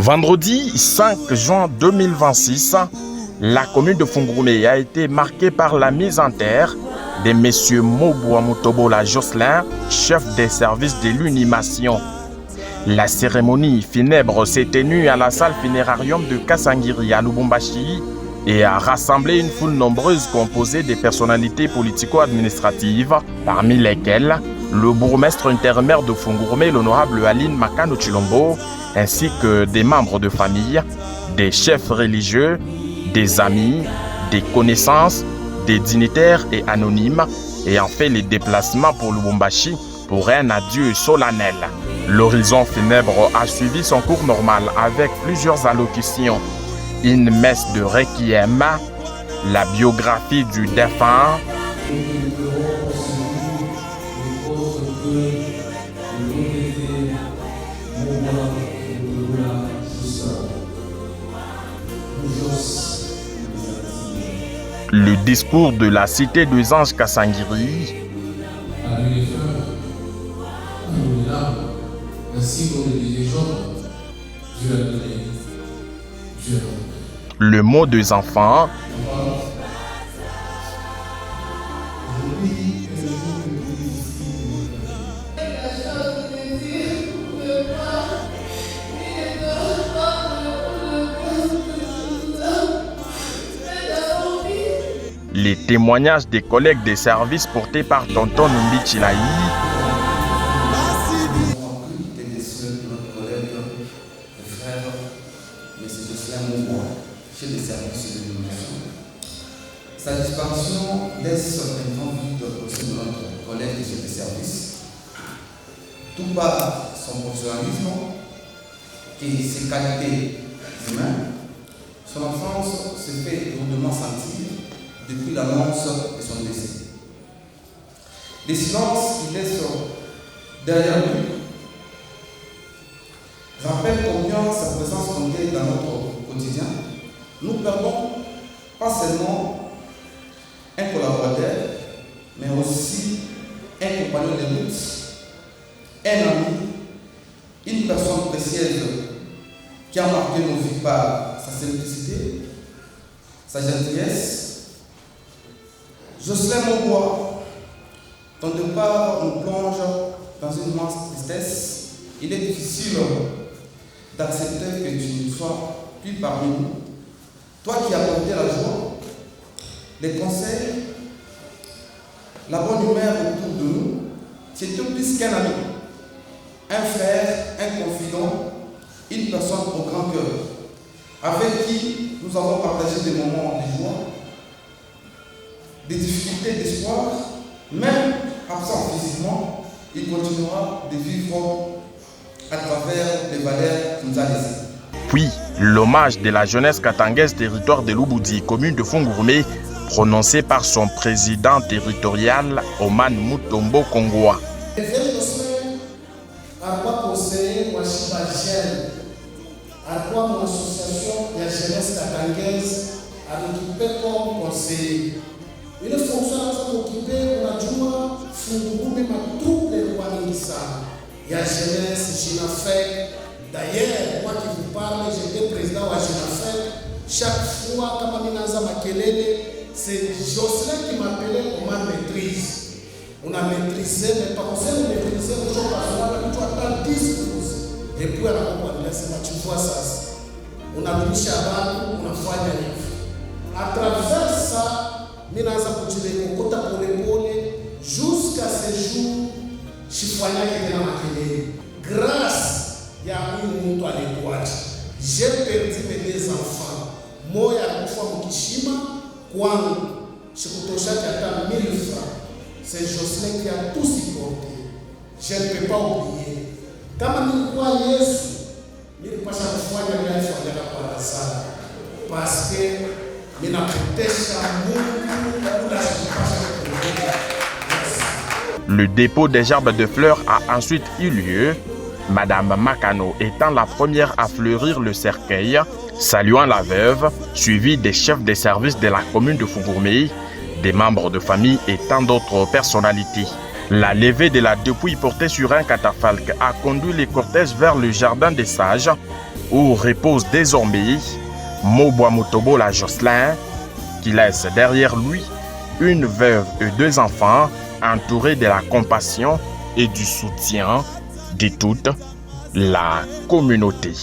Vendredi 5 juin 2026, la commune de Fungurumé a été marquée par la mise en terre de messieurs Moboua Mutobola Jocelyn, chef des services de l'Unimation. La cérémonie funèbre s'est tenue à la salle funérarium de Kasangiri à Lubumbashi et a rassemblé une foule nombreuse composée de personnalités politico-administratives, parmi lesquelles le bourgmestre intérimaire de Fungurumé, l'honorable Aline Makano Chilombo, ainsi que des membres de famille, des chefs religieux, des amis, des connaissances, des dignitaires et anonymes ayant fait les déplacements pour Lubumbashi pour un adieu solennel. L'horizon funèbre a suivi son cours normal avec plusieurs allocutions, une messe de requiem, la biographie du défunt, le discours de la cité des anges Kasangiri, le mot des enfants, les témoignages des collègues des services portés par Tonton Numbi Chilaï, sa disparition laisse un grand vide au sein de notre collègue et chef de service. Tout par son professionnalisme et ses qualités humaines, son enfance se fait lourdement sentir depuis l'annonce de son décès. Les silences qu'il laisse derrière lui rappellent combien sa présence comptait dans notre quotidien. Nous perdons pas seulement un collaborateur, mais aussi un compagnon de route, un ami, une personne précieuse qui a marqué nos vies par sa simplicité, sa gentillesse. Jocelyn Moboua, ton départ nous plonge dans une immense tristesse. Il est difficile d'accepter que tu ne sois plus parmi nous. Toi qui as porté la joie, les conseils, la bonne humeur autour de nous, tu étais plus qu'un ami, un frère, un confident, une personne au grand cœur, avec qui nous avons partagé des moments de joie, des difficultés, d'espoir. Même absent physiquement, il continuera de vivre à travers les valeurs qu'il nous a laissées. Puis, l'hommage de la jeunesse katangaise territoire de Lubudi, commune de Fungurumé, prononcé par son président territorial, Oman Mutombo Kongoa. Mon association de la jeunesse katangaise a occupé comme conseiller. Une fonction à occuper, on a dit, Fungurumé m'a tout les rois de la jeunesse, Jinafek. D'ailleurs, moi qui vous parle, j'étais président de la Jinafek. Chaque fois, quand Minaza Makelele, c'est Jocelyn qui m'appelait, on m'a maîtrise. On a maîtrisé, mais par contre, on a maîtrisé, on a 10 12. Et puis, tu vois ça. On a mis Chaban, on a fait un livre. À travers ça, Minaza Koutile, Kota Pole, jusqu'à ce jour, Chifouania qui était dans Makelele. Grâce à une moto à l'étoile, j'ai perdu mes deux enfants. Moi, à fois Mukishima, quand je suis à 1000 francs, c'est Jocelyn qui a tout supporté. Je ne peux pas oublier. Quand je crois Jésus, je ne peux pas chaque fois que je suis à la salle. Parce que je n'ai pas Le dépôt des gerbes de fleurs a ensuite eu lieu, Madame Makano étant la première à fleurir le cercueil, saluant la veuve, suivie des chefs des services de la commune de Fungurumé, des membres de famille et tant d'autres personnalités. La levée de la dépouille portée sur un catafalque a conduit les cortèges vers le jardin des sages où repose désormais Mobwa Mutobola Jocelyn, qui laisse derrière lui une veuve et 2 enfants entourés de la compassion et du soutien de toute la communauté.